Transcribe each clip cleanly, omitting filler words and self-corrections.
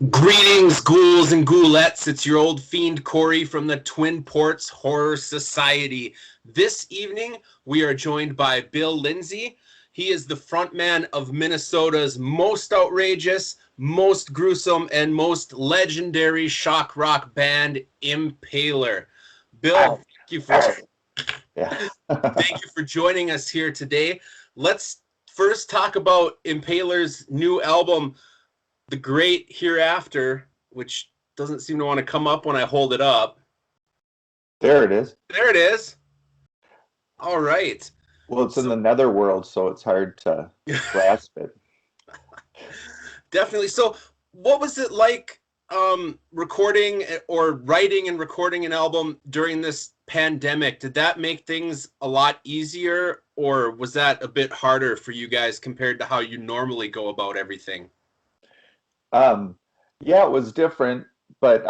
Greetings, ghouls and ghoulettes. It's your old fiend Corey from the Twin Ports Horror Society. This evening, we are joined by Bill Lindsey. He is the frontman of Minnesota's most outrageous, most gruesome, and most legendary shock rock band, Impaler. Bill, Yeah. thank you for joining us here today. Let's first talk about Impaler's new album, The Great Hereafter, which doesn't seem to want to come up when I hold it up. There it is. There it is. All right. Well, it's in the netherworld, so it's hard to grasp it. Definitely. So, what was it like recording or writing and recording an album during this pandemic? Did that make things a lot easier, or was that a bit harder for you guys compared to how you normally go about everything? Um, yeah, it was different, but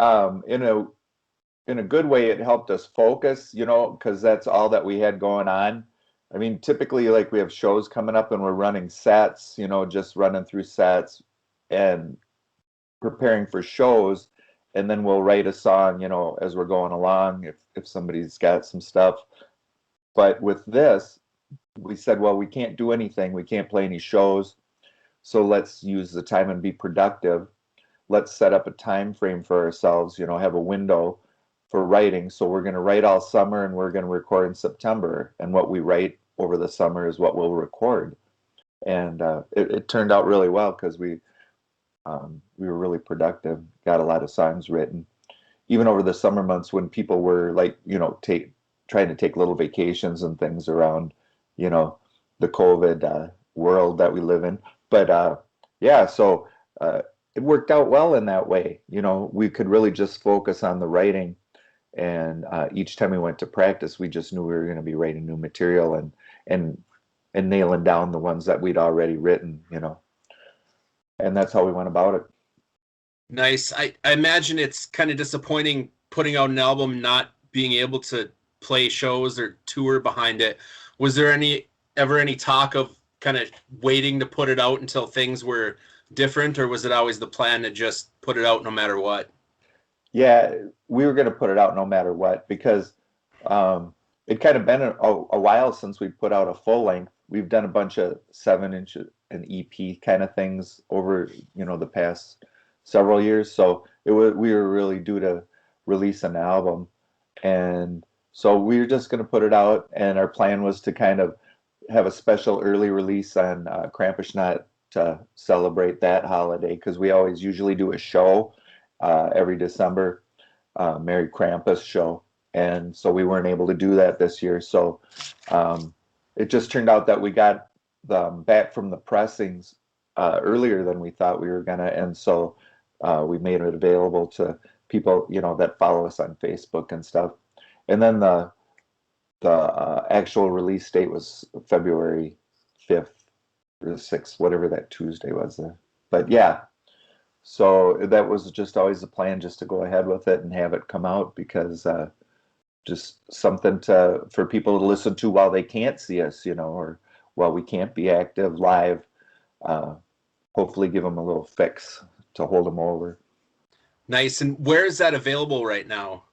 in a good way, it helped us focus, because that's all that we had going on. I mean, typically, like we have shows coming up and we're running sets, just running through sets and preparing for shows, and then we'll write a song, as we're going along if somebody's got some stuff. But with this, we said, well, we can't do anything, we can't play any shows, so let's use the time and be productive. Let's set up a time frame for ourselves, have a window for writing. So we're going to write all summer and we're going to record in September. And what we write over the summer is what we'll record. And it turned out really well because we were really productive, got a lot of songs written. Even over the summer months when people were like, trying to take little vacations and things around, the COVID world that we live in. But yeah, so it worked out well in that way. We could really just focus on the writing, and each time we went to practice, we just knew we were going to be writing new material and nailing down the ones that we'd already written, and that's how we went about it. Nice. I imagine it's kind of disappointing putting out an album, not being able to play shows or tour behind it. Was there ever any talk of kind of waiting to put it out until things were different, or was it always the plan to just put it out no matter what? Yeah, we were going to put it out no matter what because it kind of been a while since we put out a full length. We've done a bunch of 7 inch and EP kind of things over, the past several years. So we were really due to release an album, and so we were just going to put it out. And our plan was to kind of have a special early release on Krampusnacht to celebrate that holiday because we always usually do a show every December, Merry Krampus show. And so we weren't able to do that this year. So it just turned out that we got back from the pressings earlier than we thought we were gonna. And so we made it available to people, that follow us on Facebook and stuff. And then the actual release date was February 5th or 6th, whatever that Tuesday was there. But yeah, so that was just always the plan, just to go ahead with it and have it come out because just something for people to listen to while they can't see us, or while we can't be active live. Uh, Hopefully give them a little fix to hold them over. Nice. And where is that available right now?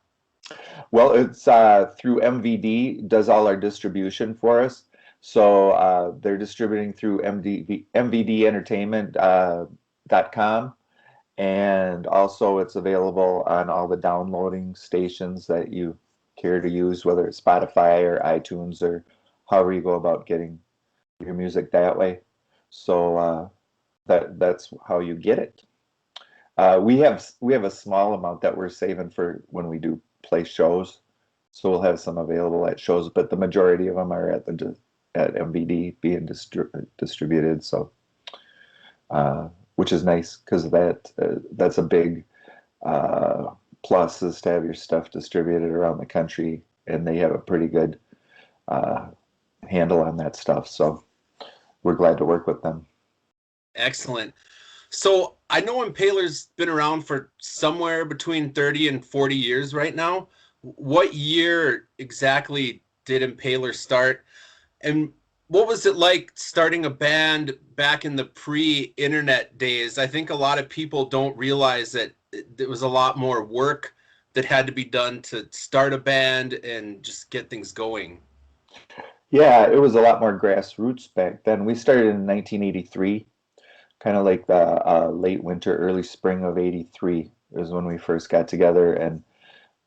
Well, it's through MVD, does all our distribution for us. So they're distributing through MVDentertainment.com. And also it's available on all the downloading stations that you care to use, whether it's Spotify or iTunes or however you go about getting your music that way. So that's how you get it. We have a small amount that we're saving for when we do play shows, so we'll have some available at shows, but the majority of them are at MVD being distributed. So which is nice because that's a big plus, is to have your stuff distributed around the country, and they have a pretty good handle on that stuff. So we're glad to work with them. Excellent. So I know Impaler's been around for somewhere between 30 and 40 years right now. What year exactly did Impaler start? And what was it like starting a band back in the pre-internet days? I think a lot of people don't realize that there was a lot more work that had to be done to start a band and just get things going. Yeah, it was a lot more grassroots back then. We started in 1983, kind of like the late winter, early spring of 83 is when we first got together and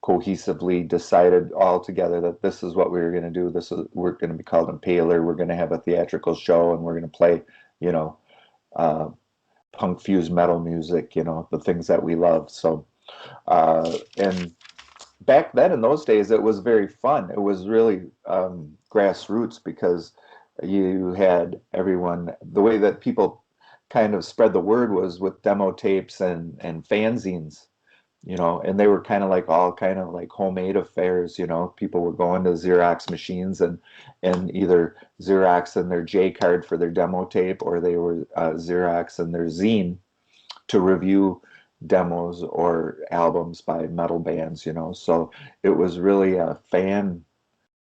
cohesively decided all together that this is what we were going to do. We're going to be called Impaler. We're going to have a theatrical show and we're going to play, you know, uh, punk fused metal music, the things that we love. So, and back then in those days, it was very fun. It was really grassroots because you had everyone, the way that people kind of spread the word was with demo tapes and fanzines, and they were kind of like all kind of like homemade affairs. People were going to Xerox machines and either Xerox and their J card for their demo tape, or they were Xerox and their zine to review demos or albums by metal bands. So it was really a fan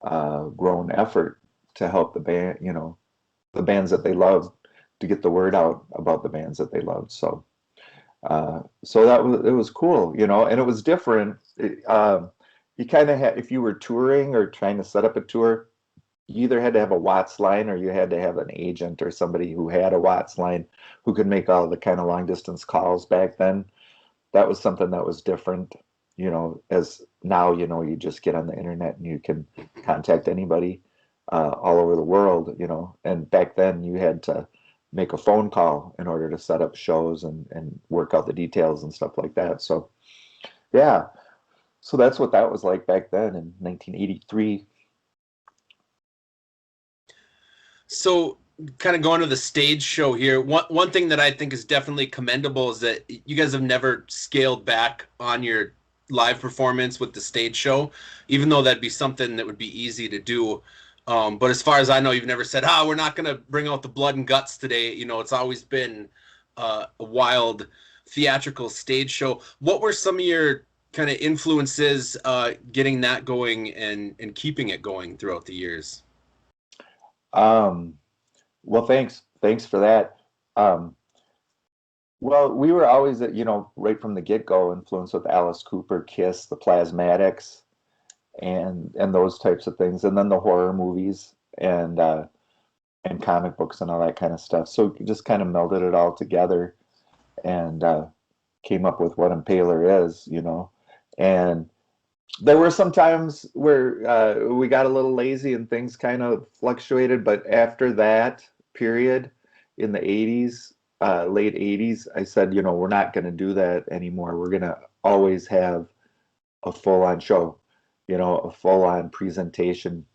grown effort to help the band, the bands that they loved, to get the word out about the bands that they loved. So it was cool, and it was different. You kind of had, if you were touring or trying to set up a tour, you either had to have a Watts line or you had to have an agent or somebody who had a Watts line who could make all the kind of long distance calls back then. That was something that was different, as now, you just get on the internet and you can contact anybody all over the world, and back then you had to make a phone call in order to set up shows and work out the details and stuff like that. So, yeah. So that's what that was like back then in 1983. So, kind of going to the stage show here, one thing that I think is definitely commendable is that you guys have never scaled back on your live performance with the stage show, even though that'd be something that would be easy to do. But as far as I know, you've never said, we're not going to bring out the blood and guts today. It's always been a wild theatrical stage show. What were some of your kind of influences getting that going and keeping it going throughout the years? Um, well, thanks for that. Um, well, we were always, right from the get-go influenced with Alice Cooper, Kiss, the Plasmatics, and those types of things, and then the horror movies and comic books and all that kind of stuff. So just kind of melded it all together and came up with what Impaler is. And there were some times where we got a little lazy and things kind of fluctuated, but after that period in the 80s, late 80s, I said, we're not going to do that anymore. We're going to always have a full-on show, a full-on presentation.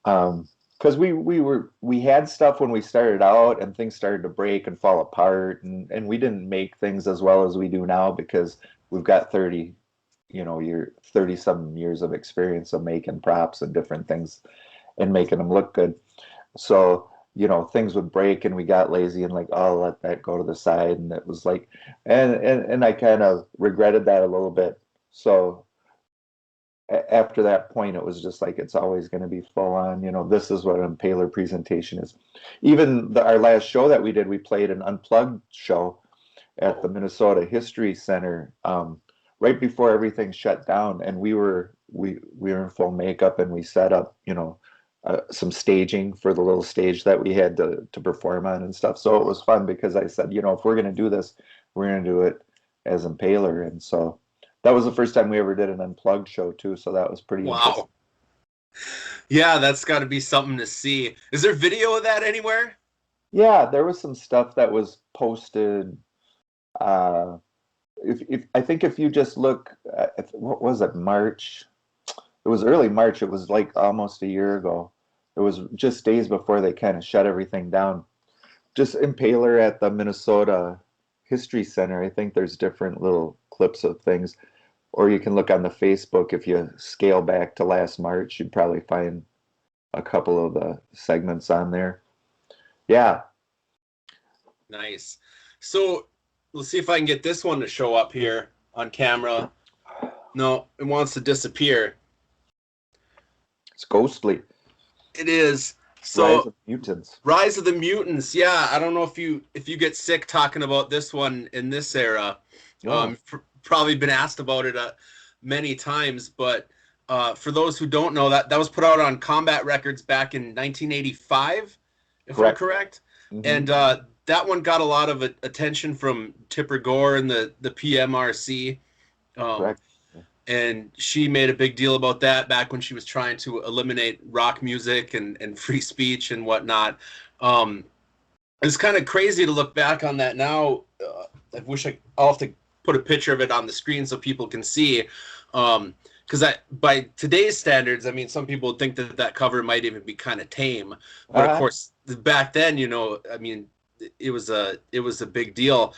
Because we had stuff when we started out and things started to break and fall apart, and we didn't make things as well as we do now because we've got 30 some years of experience of making props and different things and making them look good. So, things would break and we got lazy and like, oh, let that go to the side. And it was like, and I kind of regretted that a little bit. So after that point, it was just like, it's always going to be full on, this is what an Impaler presentation is. Even our last show that we did, we played an unplugged show at the Minnesota History Center right before everything shut down, and we were in full makeup and we set up, some staging for the little stage that we had to perform on and stuff. So it was fun because I said, if we're going to do this, we're going to do it as Impaler. And so that was the first time we ever did an unplugged show too. So that was pretty interesting. Wow. Yeah, that's got to be something to see. Is there video of that anywhere? Yeah, there was some stuff that was posted. If I think if you just look at, what was it, March? It was early March. It was like almost a year ago. It was just days before they kind of shut everything down. Just Impaler at the Minnesota History Center. I think there's different little clips of things. Or you can look on the Facebook. If you scale back to last March, you'd probably find a couple of the segments on there. Yeah. Nice. So let's see if I can get this one to show up here on camera. No, it wants to disappear. It's ghostly. It is. Rise So of Mutants. Rise of the Mutants. Yeah, I don't know if you get sick talking about this one in this era. No. Probably been asked about it many times, but for those who don't know, that was put out on Combat Records back in 1985, if I'm Correct. correct. Hmm. And that one got a lot of attention from Tipper Gore and the PMRC. Um, Correct. and she made a big deal about that back when she was trying to eliminate rock music and free speech and whatnot. Um, it's kind of crazy to look back on that now. I'll have to put a picture of it on the screen so people can see. Because by today's standards, I mean, some people think that cover might even be kind of tame, but of Uh, course, back then, I mean, it was a big deal.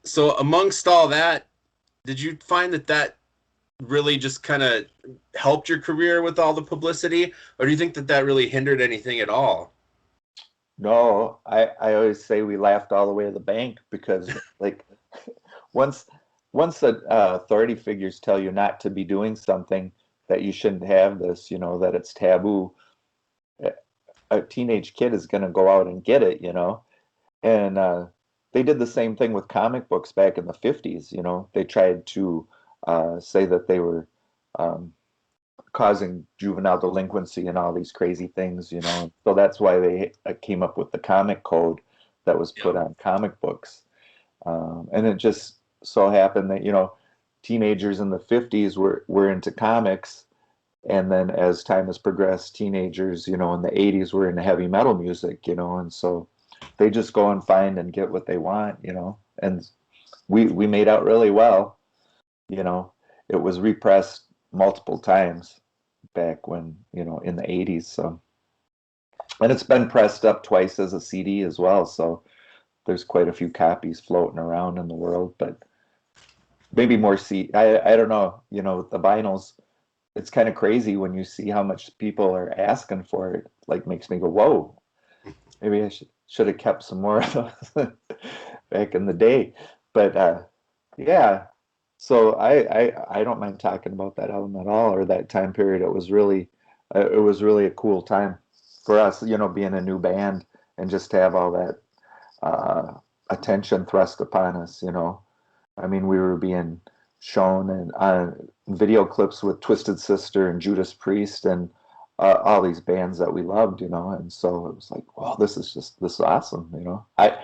So amongst all that, did you find that really just kind of helped your career with all the publicity, or do you think that really hindered anything at all? no, I always say we laughed all the way to the bank because like once once the authority figures tell you not to be doing something, that you shouldn't have this, that it's taboo, a teenage kid is going to go out and get it, and they did the same thing with comic books back in the 50s. They tried to say that they were um, causing juvenile delinquency and all these crazy things. So that's why they came up with the comic code that was put Yep. on comic books. And it just so happened that, teenagers in the 50s were into comics. And then as time has progressed, teenagers, in the 80s were into heavy metal music, and so they just go and find and get what they want, and we made out really well. you know it was repressed multiple times back when, in the 80s. So, and it's been pressed up twice as a CD as well, so there's quite a few copies floating around in the world. But maybe more I don't know, the vinyls, it's kind of crazy when you see how much people are asking for it. Like, makes me go, whoa, maybe I should have kept some more of those back in the day. But yeah, so I don't mind talking about that album at all, or that time period. It was really a cool time for us, being a new band and just to have all that attention thrust upon us. I mean, we were being shown in video clips with Twisted Sister and Judas Priest and all these bands that we loved, and so it was like, wow, this is awesome. I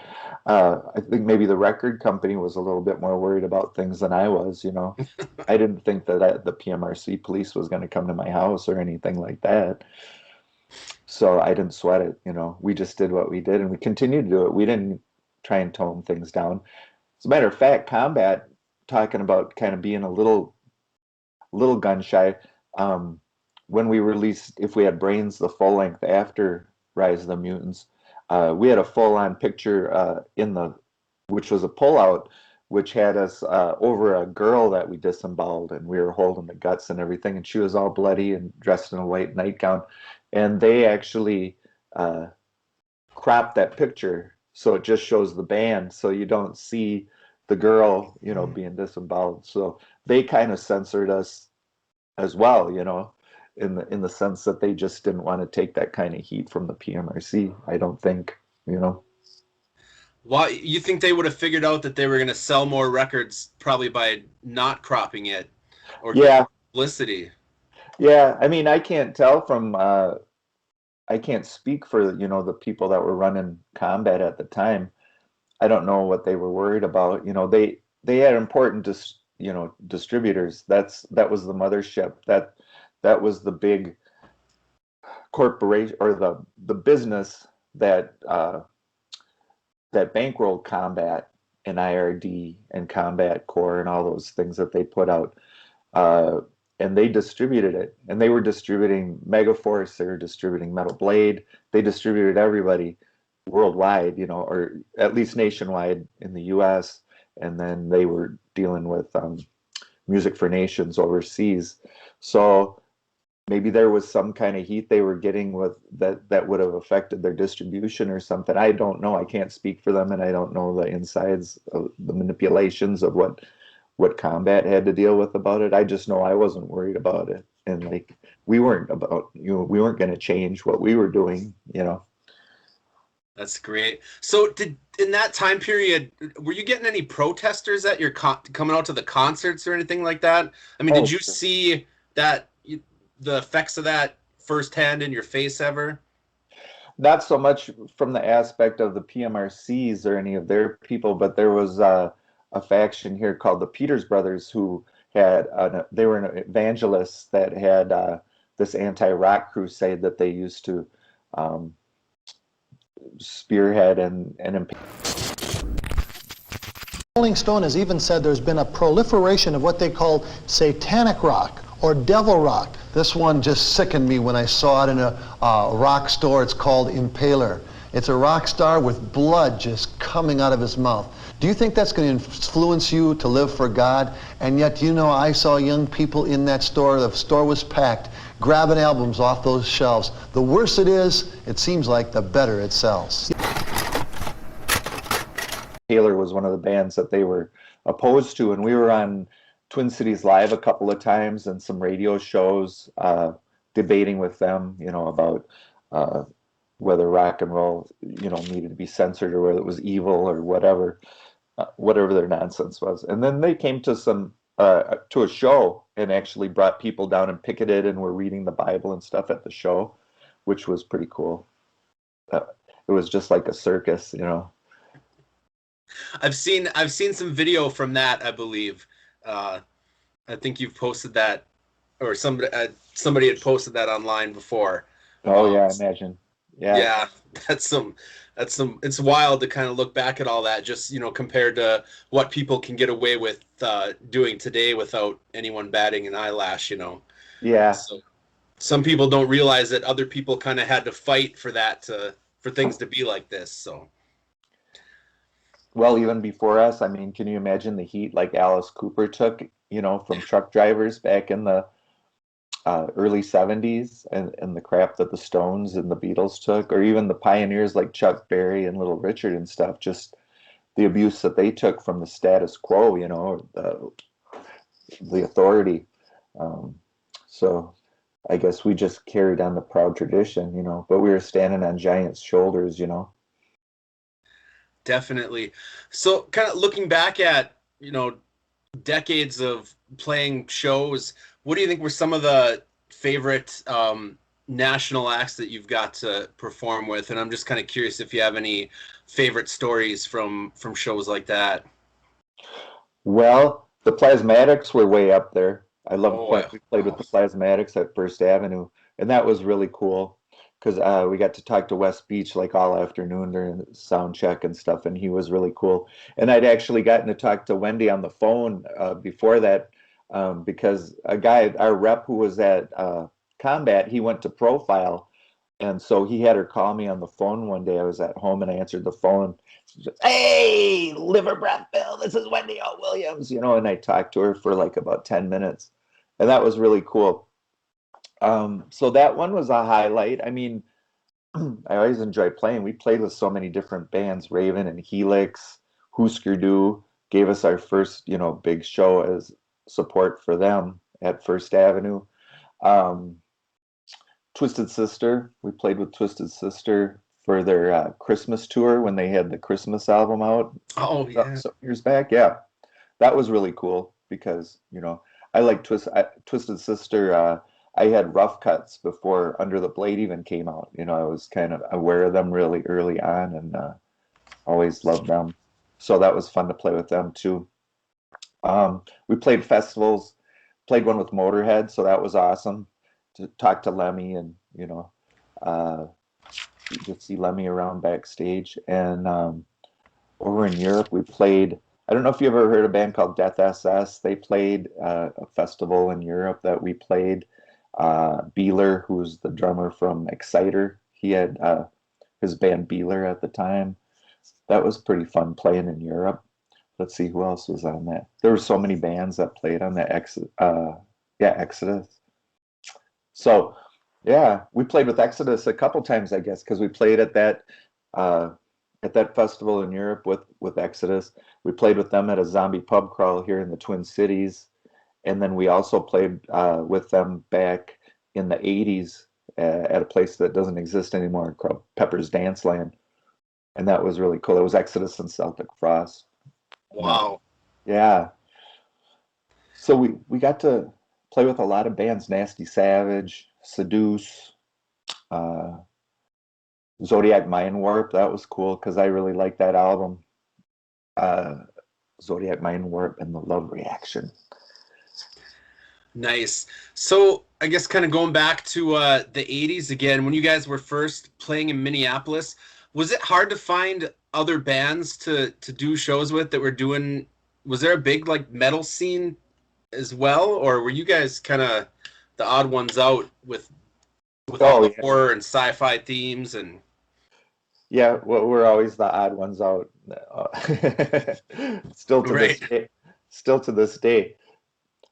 think maybe the record company was a little bit more worried about things than I was. I didn't think that the PMRC police was going to come to my house or anything like that. So I didn't sweat it. We just did what we did, and we continued to do it. We didn't try and tone things down. As a matter of fact, Combat, talking about kind of being a little gun shy. When we released If We Had Brains, the full length after Rise of the Mutants, we had a full on picture which was a pullout, which had us over a girl that we disemboweled, and we were holding the guts and everything, and she was all bloody and dressed in a white nightgown, and they actually cropped that picture so it just shows the band, so you don't see the girl, being disemboweled. So they kind of censored us as well, in the sense that they just didn't want to take that kind of heat from the PMRC. I don't think, you know. Why you think they would have figured out that they were going to sell more records probably by not cropping it or keeping Yeah, publicity? yeah. I mean, I can't tell from I can't speak for, the people that were running Combat at the time. I don't know what they were worried about. They had important distributors. That was the mothership. That was the big corporation, or the business that bankrolled Combat and IRD and Combat Core and all those things that they put out. Uh, and they distributed it. And they were distributing Megaforce, they were distributing Metal Blade, they distributed everybody worldwide, or at least nationwide in the US. And then they were dealing with Music for Nations overseas. So maybe there was some kind of heat they were getting with that would have affected their distribution or something. I don't know. I can't speak for them, and I don't know the insides of the manipulations of what Combat had to deal with about it. I just know I wasn't worried about it. and like we weren't we weren't going to change what we were doing, That's great. So in that time period, were you getting any protesters at your coming out to the concerts or anything like that? I mean, Oh, did you see that the effects of that firsthand in your face ever? not so much from the aspect of the PMRCs or any of their people, but there was a faction here called the Peters Brothers who they were an evangelists that had this anti-rock crusade that they used to um, spearhead and Rolling Stone has even said there's been a proliferation of what they call satanic rock or devil rock. This one just sickened me when I saw it in a rock store. It's called Impaler. It's a rock star with blood just coming out of his mouth. Do you think that's going to influence you to live for God? And yet, I saw young people in that store. The store was packed, grabbing albums off those shelves. The worse it is, it seems like, the better it sells. Taylor was one of the bands that they were opposed to, and we were on Twin Cities Live a couple of times and some radio shows debating with them, about whether rock and roll, needed to be censored or whether it was evil or whatever their nonsense was. And then they came to to a show and actually brought people down and picketed and were reading the Bible and stuff at the show, which was pretty cool. It was just like a circus, I've seen some video from that, I believe. I think you've posted that, or somebody had posted that online before. Oh yeah, I imagine. Yeah. Yeah, that's some. It's wild to kind of look back at all that, just compared to what people can get away with doing today without anyone batting an eyelash. Yeah. So some people don't realize that other people kind of had to fight for that for things to be like this. So. Well, even before us, I mean, can you imagine the heat like Alice Cooper took, from truck drivers back in the early 70s and the crap that the Stones and the Beatles took, or even the pioneers like Chuck Berry and Little Richard and stuff, just the abuse that they took from the status quo, the authority. So I guess we just carried on the proud tradition, but we were standing on giants' shoulders, Definitely. So kind of looking back at, decades of playing shows, what do you think were some of the favorite national acts that you've got to perform with? And I'm just kind of curious if you have any favorite stories from shows like that. Well, the Plasmatics were way up there. I loved playing. We played with the Plasmatics at First Avenue, and that was really cool because we got to talk to West Beach like all afternoon during the sound check and stuff, and he was really cool. And I'd actually gotten to talk to Wendy on the phone before that because a guy, our rep who was at Combat, he went to Profile, and so he had her call me on the phone one day. I was at home and I answered the phone. She said, "Hey, Liver Breath Bill, this is Wendy O. Williams," and I talked to her for like about 10 minutes, and that was really cool. So that one was a highlight. I mean, I always enjoy playing. We played with so many different bands, Raven and Helix, Husker Du gave us our first, big show as support for them at First Avenue. Twisted Sister, we played with Twisted Sister for their Christmas tour when they had the Christmas album out. Oh, yeah. Some years back. Yeah, that was really cool because, I like Twisted Sister. I had Rough Cuts before Under the Blade even came out. I was kind of aware of them really early on and always loved them. So that was fun to play with them too. We played festivals, played one with Motorhead, so that was awesome to talk to Lemmy and, just see Lemmy around backstage. And over in Europe, we played, I don't know if you ever heard a band called Death SS. They played a festival in Europe that we played. Beeler, who's the drummer from Exciter, he had his band Beeler at the time. That was pretty fun playing in Europe. Let's see who else was on that. There were so many bands that played on that Exodus. So yeah, we played with Exodus a couple times, I guess, because we played at that festival in Europe with Exodus. We played with them at a zombie pub crawl here in the Twin Cities, And then we also played with them back in the 80s at a place that doesn't exist anymore called Pepper's Dance Land. And that was really cool. It was Exodus and Celtic Frost. Wow. Yeah. So we got to play with a lot of bands, Nasty Savage, Seduce, uh, Zodiac Mind Warp. That was cool because I really liked that album. Zodiac Mind Warp and the Love Reaction. Nice. So I guess kind of going back to the 80s again, when you guys were first playing in Minneapolis, was it hard to find other bands to do shows with that were doing, was there a big like metal scene as well, or were you guys kind of the odd ones out with all Oh the yeah, horror and sci-fi themes and yeah. Well, we're always the odd ones out. Still to this right? day. Still to this day.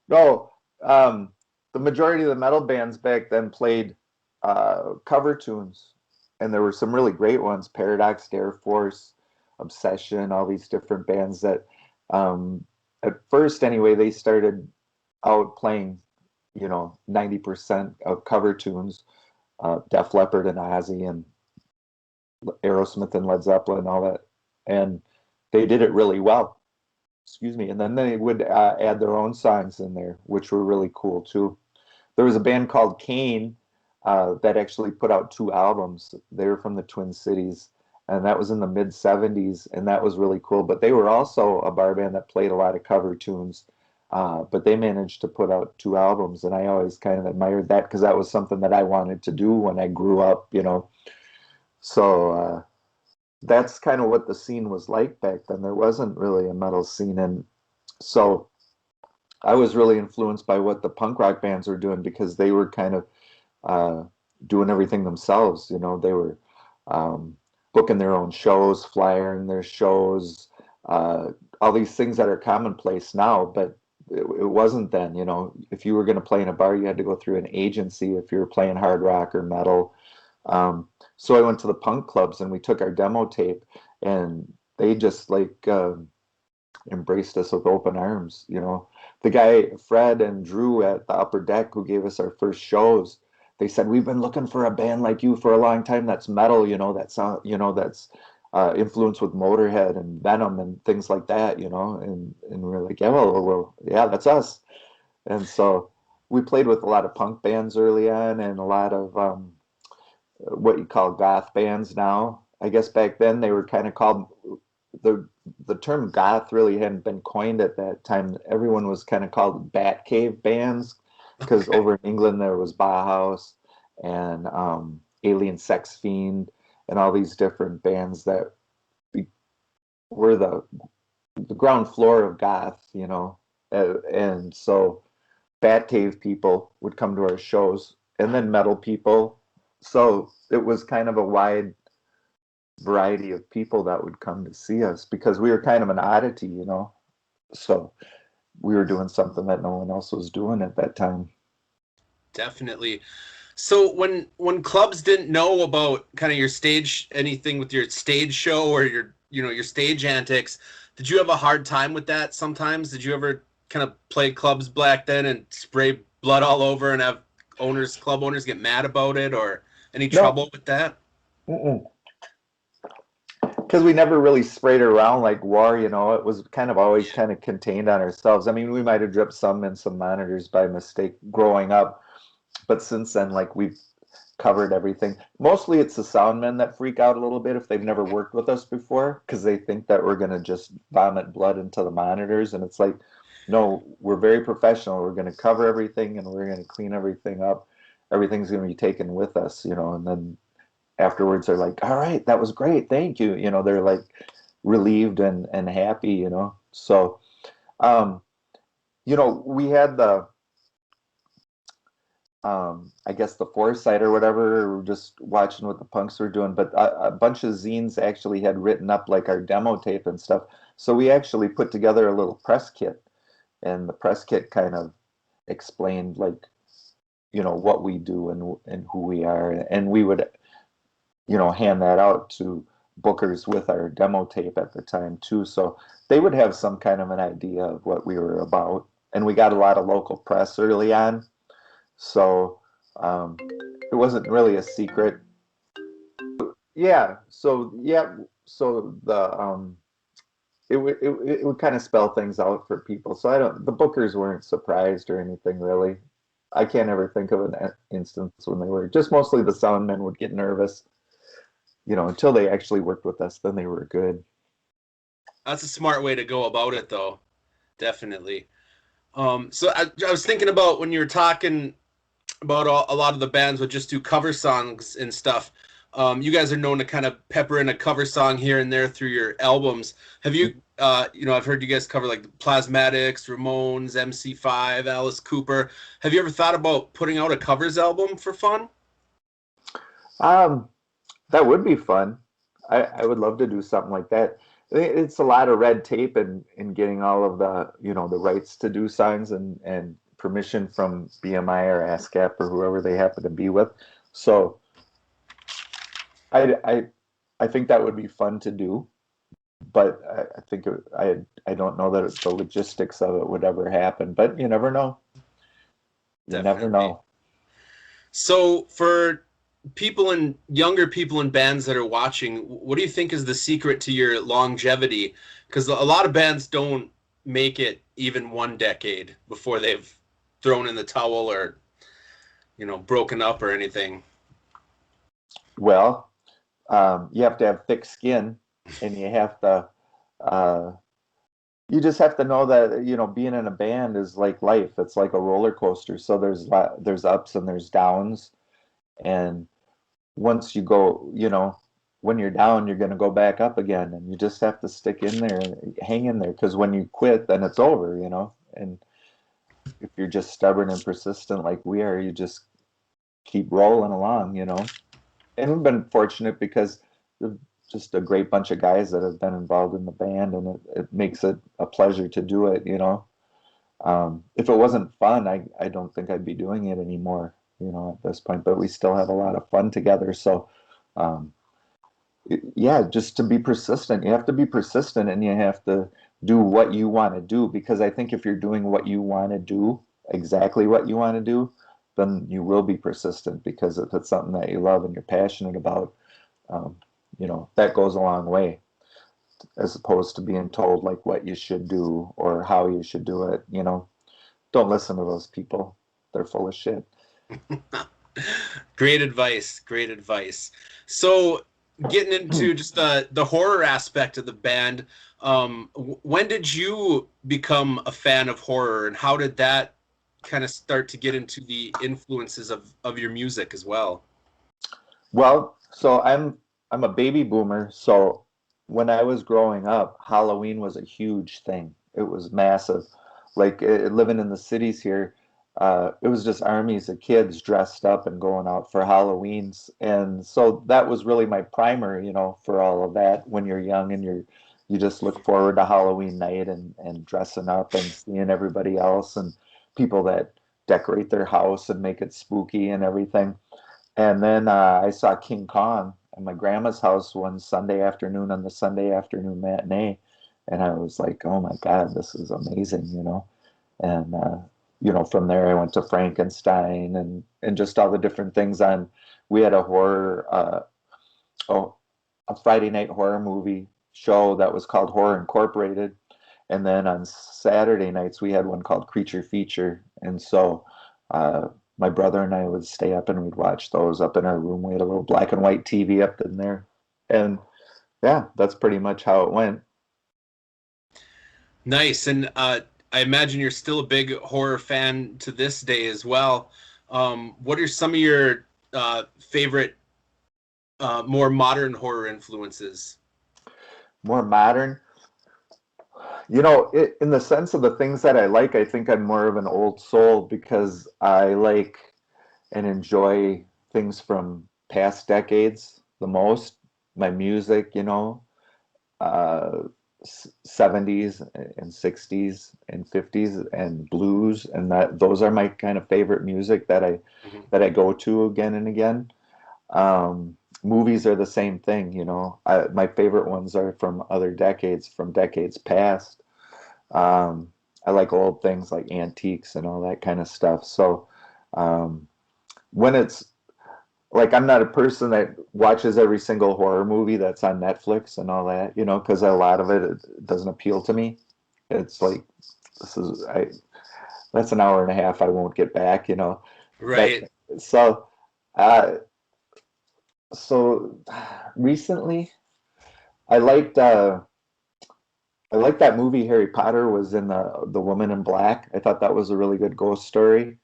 No, the majority of the metal bands back then played cover tunes, and there were some really great ones: Paradox, Dare Force, Obsession, all these different bands that, at first anyway, they started out playing, 90% of cover tunes, Def Leppard and Ozzy and Aerosmith and Led Zeppelin and all that, and they did it really well. Excuse me. And then they would add their own songs in there, which were really cool too. There was a band called Kane that actually put out 2 albums. They were from the Twin Cities, and that was in the mid 70s, and that was really cool. But they were also a bar band that played a lot of cover tunes. But they managed to put out 2 albums, and I always kind of admired that because that was something that I wanted to do when I grew up. So that's kind of what the scene was like back then. There wasn't really a metal scene, and so I was really influenced by what the punk rock bands were doing because they were kind of doing everything themselves. They were booking their own shows, flyering their shows, all these things that are commonplace now, but it wasn't then. If you were going to play in a bar, you had to go through an agency if you were playing hard rock or metal. So I went to the punk clubs and we took our demo tape, and they just like embraced us with open arms. The guy Fred and Drew at the Upper Deck who gave us our first shows, they said, we've been looking for a band like you for a long time that's metal, that's influenced with Motorhead and Venom and things like that, and we're like, yeah, well, yeah, that's us. And so we played with a lot of punk bands early on and a lot of what you call goth bands now. I guess back then they were kind of called, the term goth really hadn't been coined at that time. Everyone was kind of called Batcave bands because Okay. over in England there was Bauhaus and Alien Sex Fiend and all these different bands that were the ground floor of goth. And so Batcave people would come to our shows, and then metal people. So it was kind of a wide variety of people that would come to see us because we were kind of an oddity. So we were doing something that no one else was doing at that time. Definitely. So when clubs didn't know about kind of your stage, anything with your stage show or your stage antics, did you have a hard time with that sometimes? Did you ever kind of play clubs back then and spray blood all over and have club owners get mad about it, or any No, trouble with that? because we never really sprayed around like war. It was kind of always kind of contained on ourselves. I mean, we might have dripped some in some monitors by mistake growing up, but since then, like we've covered everything. Mostly it's the sound men that freak out a little bit if they've never worked with us before because they think that we're going to just vomit blood into the monitors. And it's like, no, we're very professional. We're going to cover everything and we're going to clean everything up. Everything's going to be taken with us, and then afterwards they're like, all right, that was great. Thank you. They're like relieved and happy. So, we had I guess the foresight or whatever, just watching what the punks were doing. But a bunch of zines actually had written up like our demo tape and stuff. So we actually put together a little press kit, and the press kit kind of explained like, what we do and who we are. And we would, hand that out to bookers with our demo tape at the time too. So they would have some kind of an idea of what we were about. and we got a lot of local press early on. So it wasn't really a secret. Yeah. So it would kind of spell things out for people. So the bookers weren't surprised or anything really. I can't ever think of an instance when they were. Just mostly the sound men would get nervous, until they actually worked with us, then they were good. That's a smart way to go about it, though. Definitely. So I was thinking about when you were talking about a lot of the bands would just do cover songs and stuff. You guys are known to kind of pepper in a cover song here and there through your albums. Have you, I've heard you guys cover like the Plasmatics, Ramones, MC5, Alice Cooper. Have you ever thought about putting out a covers album for fun? Um, that would be fun. I would love to do something like that. It's a lot of red tape and getting all of the rights to do signs and permission from BMI or ASCAP or whoever they happen to be with. So I think that would be fun to do, but I think I don't know that the logistics of it would ever happen. But you never know. You never Definitely. know. So for younger people in bands that are watching, what do you think is the secret to your longevity? Because a lot of bands don't make it even one decade before they've thrown in the towel or, broken up or anything. Well, you have to have thick skin, and uh, you just have to know that being in a band is like life. It's like a roller coaster. So there's ups and there's downs, and once you go, when you're down, you're going to go back up again, and you just have to stick in there, hang in there, because when you quit, then it's over, And if you're just stubborn and persistent like we are, you just keep rolling along. And we've been fortunate because we're just a great bunch of guys that have been involved in the band, and it makes it a pleasure to do it. If it wasn't fun, I don't think I'd be doing it anymore, at this point, but we still have a lot of fun together. So, um, yeah, just to be persistent, you have to be persistent and you have to do what you want to do, because I think if you're doing what you want to do, exactly what you want to do, then you will be persistent, because if it's something that you love and you're passionate about, um, that goes a long way, as opposed to being told like what you should do or how you should do it. Don't listen to those people. They're full of shit. Great advice. Great advice. So, getting into just the horror aspect of the band, when did you become a fan of horror, and how did that kind of start to get into the influences of your music as well? Well, so I'm a baby boomer, so when I was growing up, Halloween was a huge thing. It was massive. Like living in the cities here, it was just armies of kids dressed up and going out for Halloweens, and so that was really my primer, for all of that. When you're young and you just look forward to Halloween night and dressing up and seeing everybody else and people that decorate their house and make it spooky and everything. And then I saw King Kong at my grandma's house one Sunday afternoon on the Sunday afternoon matinee. And I was like, oh my God, this is amazing. And, from there I went to Frankenstein and just all the different things we had a a Friday night horror movie show that was called Horror Incorporated. And then on Saturday nights, we had one called Creature Feature. And so uh, my brother and I would stay up and we'd watch those up in our room. We had a little black and white TV up in there. And yeah, that's pretty much how it went. Nice. And I imagine you're still a big horror fan to this day as well. What are some of your favorite, more modern horror influences? More modern. In the sense of the things that I like, I think I'm more of an old soul because I like and enjoy things from past decades the most. My music, uh, 70s and 60s and 50s and blues, and those are my kind of favorite music that I Mhm. that I go to again and again. Movies are the same thing, my favorite ones are from other decades, from decades past. I like old things like antiques and all that kind of stuff. So um, when it's like I'm not a person that watches every single horror movie that's on Netflix and all that, you know, because a lot of it doesn't appeal to me. It's like this is I that's an hour and a half I won't get back, you know. That Right. so uh so recently I liked uh I liked that movie Harry Potter was in the Woman in Black. I thought that was a really good ghost story.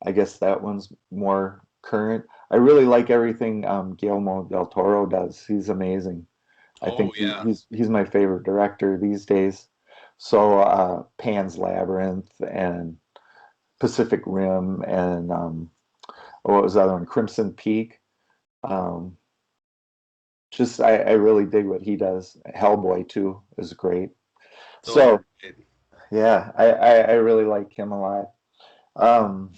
I guess that one's more current. I really like everything Guillermo del Toro does. He's amazing. I Oh think yeah. he's my favorite director these days. So Pan's Labyrinth and Pacific Rim and what was the other one? Crimson Peak. Um, just I really dig what he does. Hellboy too is great. Those are So great. yeah, I really like him a lot. Um,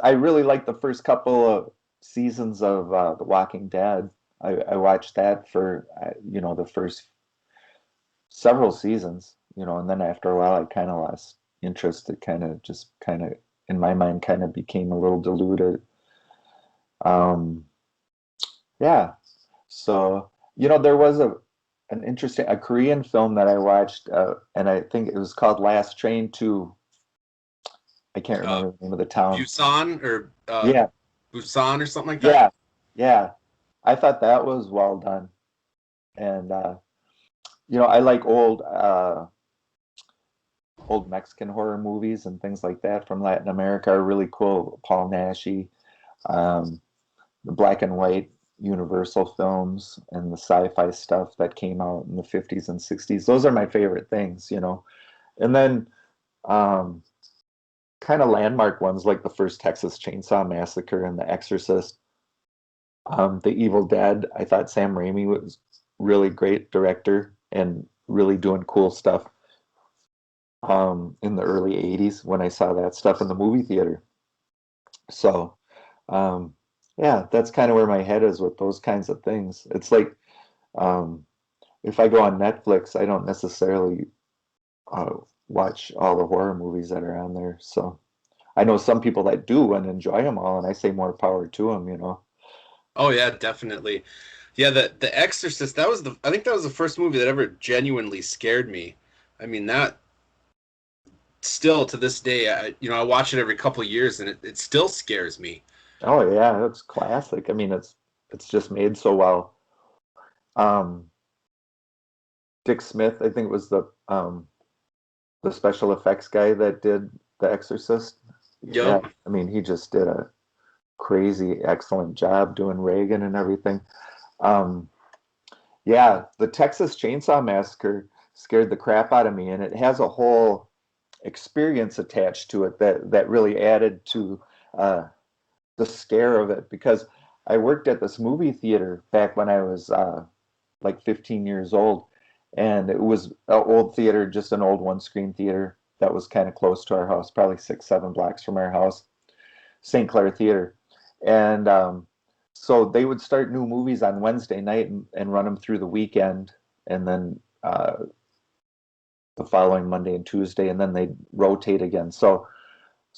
I really like the first couple of seasons of The Walking Dead. I watched that for you know, the first several seasons, you know, and then after a while I kind of lost interest. It kind of in my mind kind of became a little diluted. Um, yeah. So, you know, there was a Korean film that I watched, and I think it was called Last Train to, I can't Uh, remember the name of the town. Busan or Yeah, Busan or something like that. yeah, yeah. I thought that was well done. And you know, I like old Mexican horror movies and things like that from Latin America are really cool. Paul Naschy, um, the black and white Universal films and the sci-fi stuff that came out in the 50s and 60s. Those are my favorite things, you know. And then um, kind of landmark ones like the first Texas Chainsaw Massacre and The Exorcist, The Evil Dead. I thought Sam Raimi was really great director and really doing cool stuff in the early 80s when I saw that stuff in the movie theater. So, um, yeah, that's kind of where my head is with those kinds of things. It's like um, if I go on Netflix, I don't necessarily uh, watch all the horror movies that are on there. So I know some people that do and enjoy them all, and I say more power to them, you know. Oh yeah, definitely. Yeah, the Exorcist, that was the I think that was the first movie that ever genuinely scared me. I mean, that still to this day, I watch it every couple of years and it still scares me. Oh yeah, it's classic. I mean, it's just made so well. Um, Dick Smith, I think, was the special effects guy that did The Exorcist. Yeah, Yep. I mean, he just did a crazy excellent job doing Reagan and everything. Um, yeah, the Texas Chainsaw Massacre scared the crap out of me, and it has a whole experience attached to it that really added to uh, the scare of it because I worked at this movie theater back when I was like 15 years old, and it was an old theater, just an old one-screen theater that was kind of close to our house, probably 6, 7 blocks from our house, St. Clair Theater. And so they would start new movies on Wednesday night and run them through the weekend, and then the following Monday and Tuesday, and then they'd rotate again. So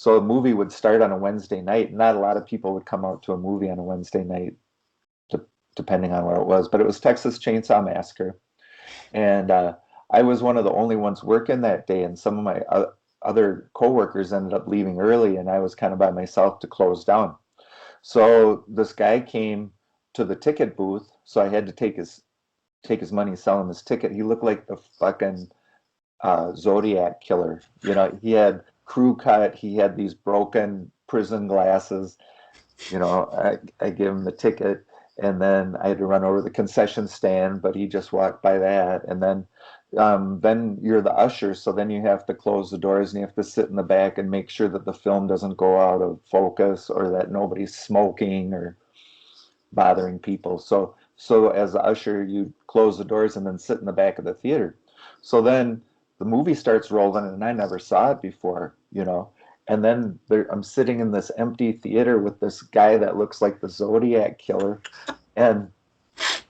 a movie would start on a Wednesday night. Not a lot of people would come out to a movie on a Wednesday night, de depending on where it was. But it was Texas Chainsaw Massacre, and I was one of the only ones working that day, and some of my other coworkers ended up leaving early, and I was kind of by myself to close down. So this guy came to the ticket booth, so I had to take his money, sell him his ticket. He looked like the fucking Zodiac killer. You know, he had crew cut, he had these broken prison glasses. You know, I gave him the ticket, and then I had to run over the concession stand, but he just walked by that. And then you're the usher, so then you have to close the doors and you have to sit in the back and make sure that the film doesn't go out of focus or that nobody's smoking or bothering people. So as the usher, you close the doors and then sit in the back of the theater. So then the movie starts rolling, and I never saw it before, you know. And then I'm sitting in this empty theater with this guy that looks like the Zodiac killer, and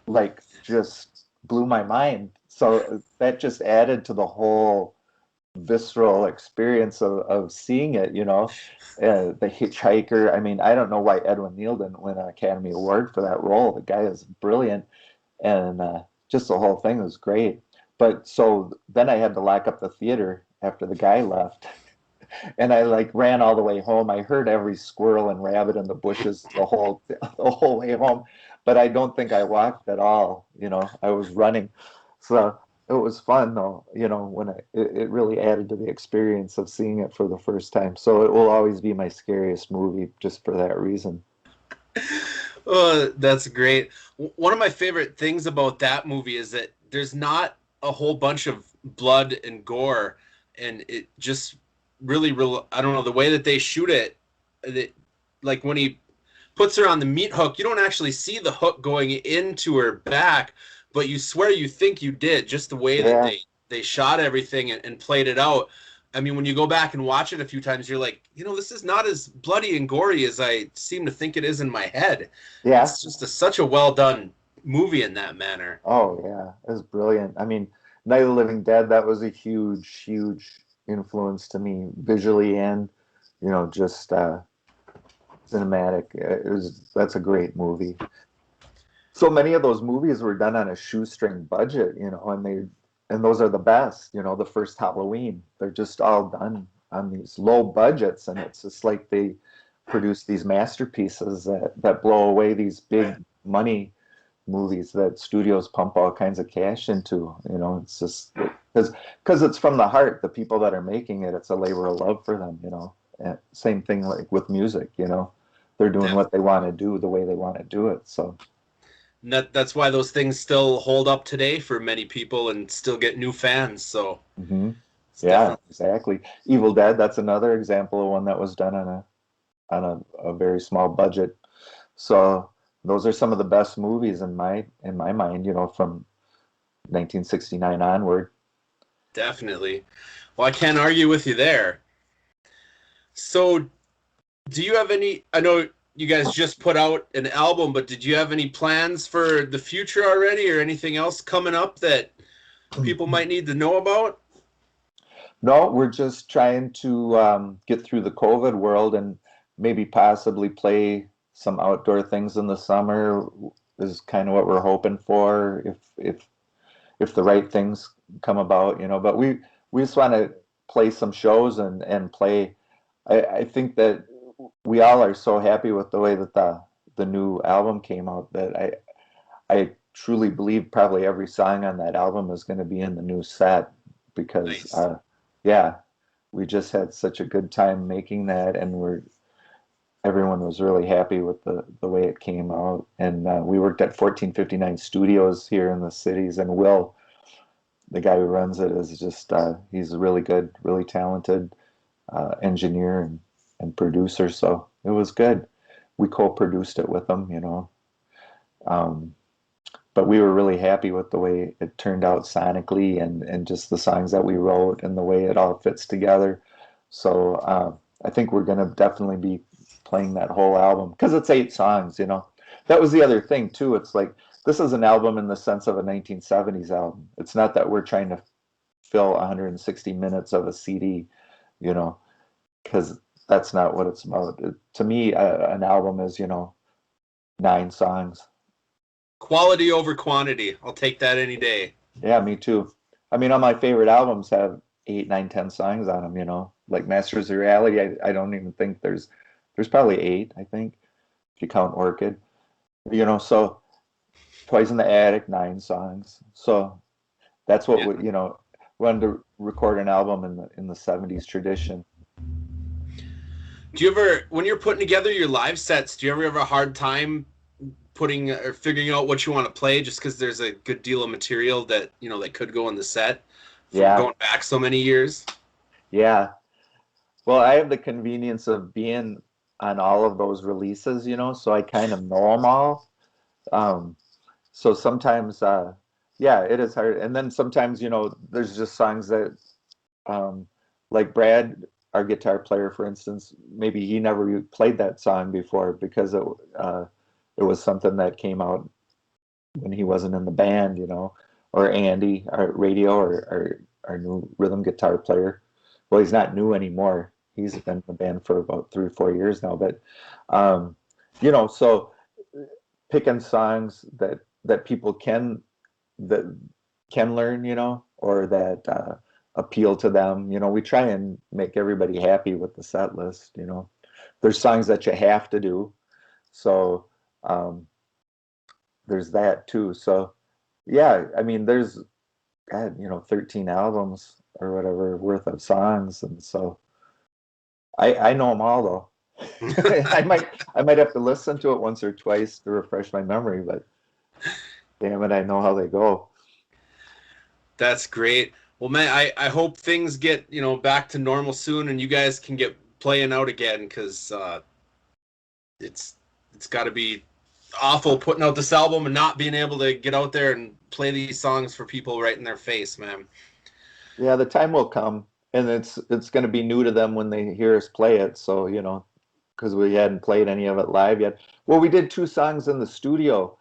like just blew my mind. So that just added to the whole visceral experience of seeing it, you know. The Hitchhiker. I mean, I don't know why Edwin Neal didn't win an Academy Award for that role. The guy is brilliant, and just the whole thing was great. But so then I had to lock up the theater after the guy left, and I like ran all the way home. I heard every squirrel and rabbit in the bushes the whole way home, but I don't think I walked at all. You know, I was running, so it was fun though. You know, when it really added to the experience of seeing it for the first time. So it will always be my scariest movie just for that reason. Oh, that's great. One of my favorite things about that movie is that there's not a whole bunch of blood and gore, and it just really, real. I don't know the way that they shoot it. Like when he puts her on the meat hook, you don't actually see the hook going into her back, but you swear you think you did, just the way that Yeah, they shot everything and played it out. I mean, when you go back and watch it a few times, you're like, this is not as bloody and gory as I seem to think it is in my head. yeah. It's just such a well done movie in that manner. Oh yeah, it was brilliant. I mean, Night of the Living Dead, that was a huge, huge influence to me visually and, just cinematic. That's a great movie. So many of those movies were done on a shoestring budget, and those are the best, the first Halloween. They're just all done on these low budgets, and it's just like they produce these masterpieces that blow away these big money movies that studios pump all kinds of cash into. It's just because it's from the heart. The people that are making it, it's a labor of love for them. And same thing like with music. They're doing what they want to do the way they want to do it. So And that's why those things still hold up today for many people and still get new fans. So hmm it's yeah, definitely exactly. Evil Dead. That's another example of one that was done on a very small budget. So those are some of the best movies in my mind, from 1969 onward. definitely. Well, I can't argue with you there. So do you have any? I know you guys just put out an album, but did you have any plans for the future already, or anything else coming up that people might need to know about? No, we're just trying to get through the COVID world and maybe possibly play some outdoor things in the summer is kind of what we're hoping for if the right things come about, But we just want to play some shows and play. I think that we all are so happy with the way that the new album came out that I truly believe probably every song on that album is going to be in the new set because Nice. yeah, we just had such a good time making that, and everyone was really happy with the way it came out. And we worked at 1459 Studios here in the cities, and Will, the guy who runs it, is just he's a really good, really talented engineer and producer. So it was good. We co-produced it with him. Um, but we were really happy with the way it turned out sonically and just the songs that we wrote and the way it all fits together. So I think we're going to definitely be playing that whole album because it's 8 songs. That was the other thing too. It's like this is an album in the sense of a 1970s album. It's not that we're trying to fill 160 minutes of a CD, you know, because that's not what it's about. To me, an album is, 9 songs. Quality over quantity. I'll take that any day. Yeah, me too. I mean, all my favorite albums have 8, 9, 10 songs on them. Like Masters of Reality. I don't even think there's probably 8, I think, if you count Orchid. So Toys in the Attic, 9 songs. So that's what Yeah. wanted to record an album in the 70s tradition. Do you ever, when you're putting together your live sets, do you ever have a hard time putting or figuring out what you want to play just because there's a good deal of material that that could go in the set from Yeah, going back so many years? yeah. Well, I have the convenience of being on all of those releases, so I kind of know them all. Um, so sometimes, yeah, it is hard. And then sometimes, there's just songs that, um, like Brad, our guitar player, for instance, maybe he never played that song before because it was something that came out when he wasn't in the band, or Andy, our radio, or our new rhythm guitar player. well, he's not new anymore. He's been in the band for about 3 or 4 years now. But um, you know, so picking songs that people that can learn, you know, or that appeal to them. You know, we try and make everybody happy with the set list. You know, there's songs that you have to do, so um, there's that too. So yeah, I mean, there's God, you know, 13 albums or whatever worth of songs, and so I know them all though. I might have to listen to it once or twice to refresh my memory, but damn it, I know how they go. That's great. Well, man, I hope things get, back to normal soon and you guys can get playing out again, because it's got to be awful putting out this album and not being able to get out there and play these songs for people right in their face, man. Yeah, the time will come, and it's going to be new to them when they hear us play it. So, you know, because we hadn't played any of it live yet. Well, we did 2 songs in the studio.